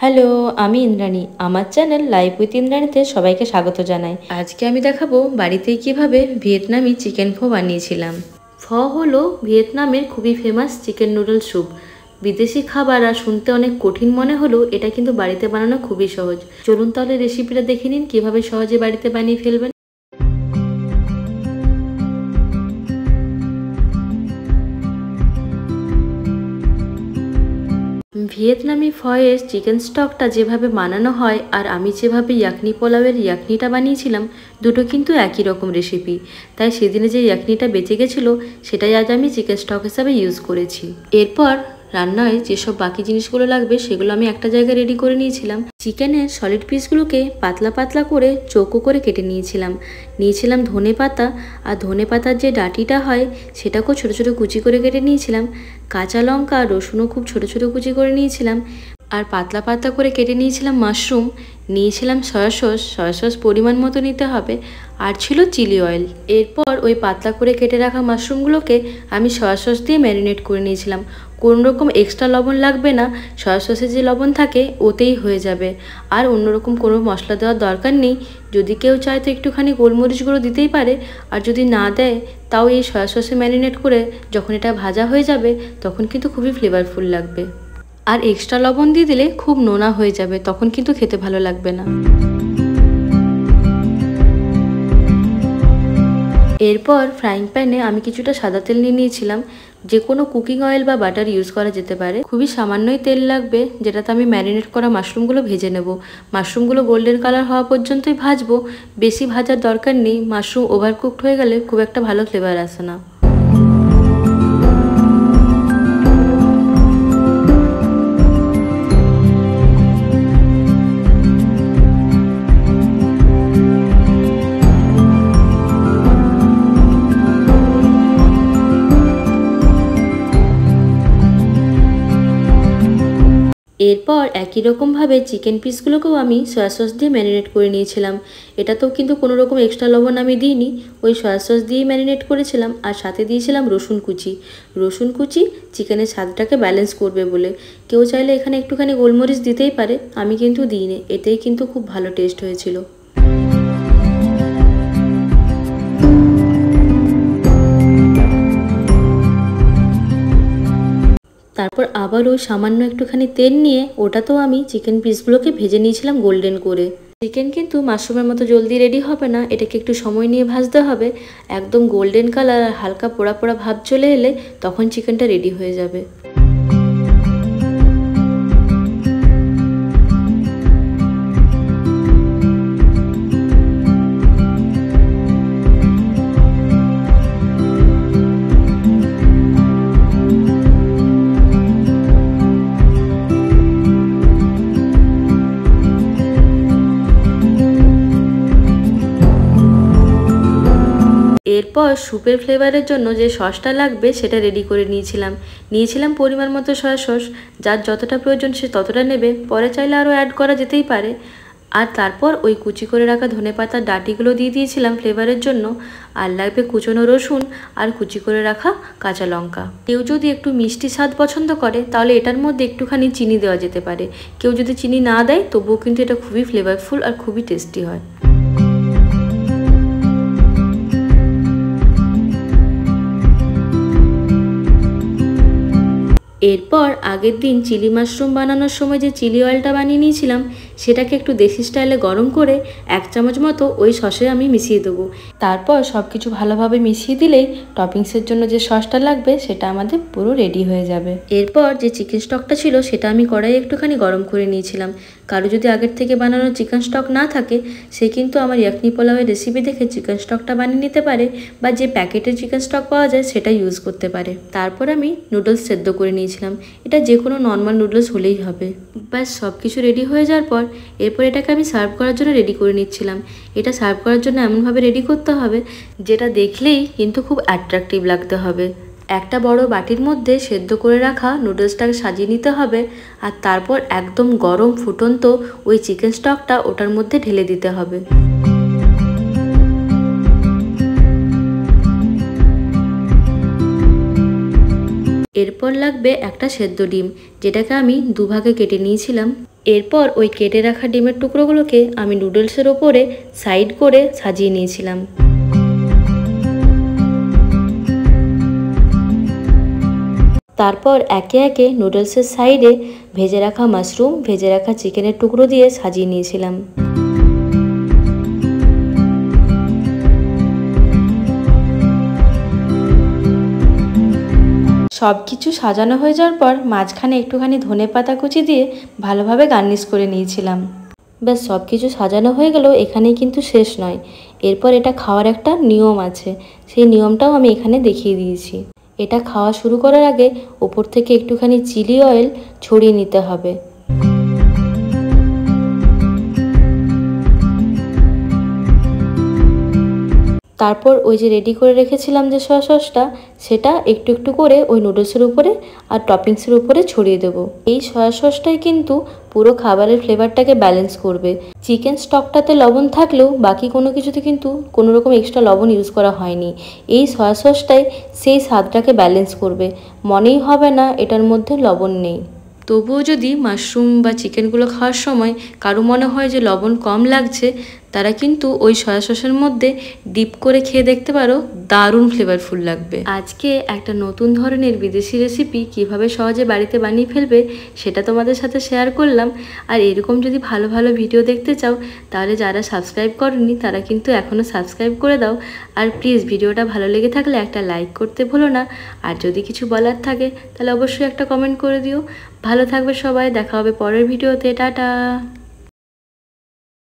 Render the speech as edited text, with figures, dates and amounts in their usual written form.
Hello, আমি ইন্দ্রাণী। আমার channel life with ইন্দ্রাণীতে সবাইকে স্বাগত জানাই। আজকে আমি দেখাবো বাড়িতেই কিভাবে ভিয়েতনামি চিকেন ফো বানিয়েছিলাম। ফো হলো ভিয়েতনামের খুবই ফেমাস চিকেন নুডল স্যুপ। বিদেশি খাবার আর শুনতে অনেক কঠিন মনে হলেও এটা কিন্তু বাড়িতে বানানো খুবই সহজ। চলুন তাহলে রেসিপিটা দেখে নিন কিভাবে সহজে বাড়িতে বানিয়ে ফেলবেন। ভিয়েতনামি ফয়ের চিকেন স্টকটা যেভাবে বানানো হয় আর আমি যেভাবে ইয়াকনি পোলাওয়ের ইয়াকনিটা বানিয়েছিলাম, দুটো কিন্তু একই রকম রেসিপি। তাই সেদিনে যে ইয়াকনিটা বেঁচে গেছিলো সেটাই আজ আমি চিকেন স্টক হিসাবে ইউজ করেছি। এরপর রান্নায় যেসব বাকি জিনিসগুলো লাগবে সেগুলো আমি একটা জায়গায় রেডি করে নিয়েছিলাম। চিকেনের সলিড পিসগুলোকে পাতলা পাতলা করে চৌকো করে কেটে নিয়েছিলাম ধনে পাতা, আর ধনে পাতার যে ডাঁটিটা হয় সেটাকেও ছোটো ছোটো কুচি করে কেটে নিয়েছিলাম। কাঁচা লঙ্কা রসুনও খুব ছোটো ছোটো কুচি করে নিয়েছিলাম, আর পাতলা পাতলা করে কেটে নিয়েছিলাম মাশরুম, নিয়েছিলাম সয়া সস পরিমাণ মতো নিতে হবে, আর ছিল চিলি অয়েল। এরপর ওই পাতলা করে কেটে রাখা মাশরুমগুলোকে আমি সয়া সস দিয়ে ম্যারিনেট করে নিয়েছিলাম। কোনো রকম এক্সট্রা লবণ লাগবে না, সয়া সসে যে লবণ থাকে ওতেই হয়ে যাবে, আর অন্যরকম কোনো মশলা দেওয়ার দরকার নেই। যদি কেউ চায় তো একটুখানি গোলমরিচ গুঁড়ো দিতেই পারে, আর যদি না দেয় তাও এই সয়া সসে ম্যারিনেট করে যখন এটা ভাজা হয়ে যাবে তখন কিন্তু খুবই ফ্লেভারফুল লাগবে। আর এক্সট্রা লবণ দিয়ে দিলে খুব নোনা হয়ে যাবে, তখন কিন্তু খেতে ভালো লাগবে না। এরপর ফ্রাইং প্যানে আমি কিছুটা সাদা তেল নিয়ে নিয়েছিলাম। যে কোনো কুকিং অয়েল বা বাটার ইউজ করা যেতে পারে। খুবই সামান্যই তেল লাগবে, যেটাতে আমি ম্যারিনেট করা মাশরুমগুলো ভেজে নেব। মাশরুমগুলো গোল্ডেন কালার হওয়া পর্যন্তই ভাজবো, বেশি ভাজার দরকার নেই। মাশরুম ওভারকুকড হয়ে গেলে খুব একটা ভালো ফ্লেভার আসে না। এরপর একই রকমভাবে চিকেন পিসগুলোকেও আমি সয়া সস দিয়ে ম্যারিনেট করে নিয়েছিলাম। এটাতেও কিন্তু কোনো রকম এক্সট্রা লবণ আমি দিইনি, ওই সয়া সস দিয়েই ম্যারিনেট করেছিলাম। আর সাথে দিয়েছিলাম রসুন কুচি চিকেনের স্বাদটাকে ব্যালেন্স করবে বলে। কেউ চাইলে এখানে একটুখানি গোলমরিচ দিতেই পারে, আমি কিন্তু দিইনি। এতেই কিন্তু খুব ভালো টেস্ট হয়েছিল। তারপর আবার ওই সামান্য একটুখানি তেল নিয়ে ওটাতেও আমি চিকেন পিসগুলোকে ভেজে নিয়েছিলাম গোল্ডেন করে। চিকেন কিন্তু মাশরুমের মতো জলদি রেডি হবে না, এটাকে একটু সময় নিয়ে ভাজতে হবে। একদম গোল্ডেন কালার আর হালকা পোড়া পোড়া ভাব চলে এলে তখন চিকেনটা রেডি হয়ে যাবে। এরপর স্যুপের ফ্লেভারের জন্য যে সসটা লাগবে সেটা রেডি করে নিয়েছিলাম পরিমাণ মতো সয়া সস। যার যতটা প্রয়োজন সে ততটা নেবে, পরে চাইলে আরও অ্যাড করা যেতেই পারে। আর তারপর ওই কুচি করে রাখা ধনেপাতার ডাঁটিগুলো দিয়ে দিয়েছিলাম ফ্লেভারের জন্য। আর লাগবে কুচনো রসুন আর কুচি করে রাখা কাঁচা লঙ্কা। কেউ যদি একটু মিষ্টি স্বাদ পছন্দ করে তাহলে এটার মধ্যে একটুখানি চিনি দেওয়া যেতে পারে। কেউ যদি চিনি না দেয় তবুও কিন্তু এটা খুবই ফ্লেভারফুল আর খুবই টেস্টি হয়। এরপর আগের দিন চিলি মাশরুম বানানোর সময় যে চিলি অয়েলটা বানিয়ে নিয়েছিলাম সেটাকে একটু দেশি স্টাইলে গরম করে 1 চামচ মতো ওই সসে আমি মিশিয়ে দেবো। তারপর সব কিছু ভালোভাবে মিশিয়ে দিলেই টপিংসের জন্য যে সসটা লাগবে সেটা আমাদের পুরো রেডি হয়ে যাবে। এরপর যে চিকেন স্টকটা ছিল সেটা আমি কড়াইয়ে একটুখানি গরম করে নিয়েছিলাম। কারো যদি আগের থেকে বানানো চিকেন স্টক না থাকে সে কিন্তু আমার ইয়াকনি পোলাওয়ের রেসিপি দেখে চিকেন স্টকটা বানিয়ে নিতে পারে, বা যে প্যাকেটের চিকেন স্টক পাওয়া যায় সেটা ইউজ করতে পারে। তারপর আমি নুডলস সেদ্ধ করে নিয়েছিলাম। এটা যে কোনো নর্মাল নুডলস হলেই হবে। ব্যাস সব কিছু রেডি হয়ে যাওয়ার পর এরপর এটাকে আমি সার্ভ করার জন্য রেডি করে নিচ্ছিলাম। এটা সার্ভ করার জন্য এমনভাবে রেডি করতে হবে যেটা দেখলেই কিন্তু খুব অ্যাট্রাকটিভ লাগতে হবে। একটা বড় বাটির মধ্যে সেদ্ধ করে রাখা নুডলসটাকে সাজিয়ে নিতে হবে, আর তারপর একদম গরম ফুটন্ত ওই চিকেন স্টকটা ওটার মধ্যে ঢেলে দিতে হবে। এরপর লাগবে একটা সেদ্ধ ডিম, যেটাকে আমি দুভাগে কেটে নিয়েছিলাম। এরপর ওই কেটে রাখা ডিমের টুকরোগুলোকে আমি নুডলসের ওপরে সাইড করে সাজিয়ে নিয়েছিলাম। তারপর একে একে নুডলসের সাইডে ভেজে রাখা মাশরুম, ভেজে রাখা চিকেনের টুকরো দিয়ে সাজিয়ে নিয়েছিলাম। সব কিছু সাজানো হয়ে যাওয়ার পর মাঝখানে একটুখানি ধনেপাতা কুচি দিয়ে ভালোভাবে গার্নিশ করে নিয়েছিলাম। ব্যাস সব কিছু সাজানো হয়ে গেল, এখানেই কিন্তু শেষ নয়। এরপর এটা খাওয়ার একটা নিয়ম আছে, সেই নিয়মটাও আমি এখানে দেখিয়ে দিয়েছি। এটা খাওয়া শুরু করার আগে ওপর থেকে একটুখানি চিলি অয়েল ছড়িয়ে নিতে হবে। তারপর ওই যে রেডি করে রেখেছিলাম যে সয়া সসটা, সেটা একটু একটু করে ওই নুডলসের উপরে আর টপিংসের উপরে ছড়িয়ে দেবো। এই সয়া সসটাই কিন্তু পুরো খাবারের ফ্লেভারটাকে ব্যালেন্স করবে। চিকেন স্টকটাতে লবণ থাকলেও বাকি কোনো কিছুতে কিন্তু কোনো রকম এক্সট্রা লবণ ইউজ করা হয়নি। এই সয়া সসটাই সেই স্বাদটাকে ব্যালেন্স করবে, মনেই হবে না এটার মধ্যে লবণ নেই। তবুও যদি মাশরুম বা চিকেনগুলো খাওয়ার সময় কারো মনে হয় যে লবণ কম লাগছে, তারা কিন্তু ওই সয়া সসের মধ্যে ডিপ করে খেয়ে দেখতে পারো, দারুণ ফ্লেভারফুল লাগবে। আজকে একটা নতুন ধরনের বিদেশি রেসিপি কিভাবে সহজে বাড়িতে বানিয়ে ফেলবে সেটা তোমাদের সাথে শেয়ার করলাম। আর এরকম যদি ভালো ভালো ভিডিও দেখতে চাও তাহলে যারা সাবস্ক্রাইব করনি তারা কিন্তু এখনও সাবস্ক্রাইব করে দাও। আর প্লিজ ভিডিওটা ভালো লেগে থাকলে একটা লাইক করতে ভুলো না। আর যদি কিছু বলার থাকে তাহলে অবশ্যই একটা কমেন্ট করে দিও। ভালো থাকবে সবাই, দেখা হবে পরের ভিডিওতে। টাটা।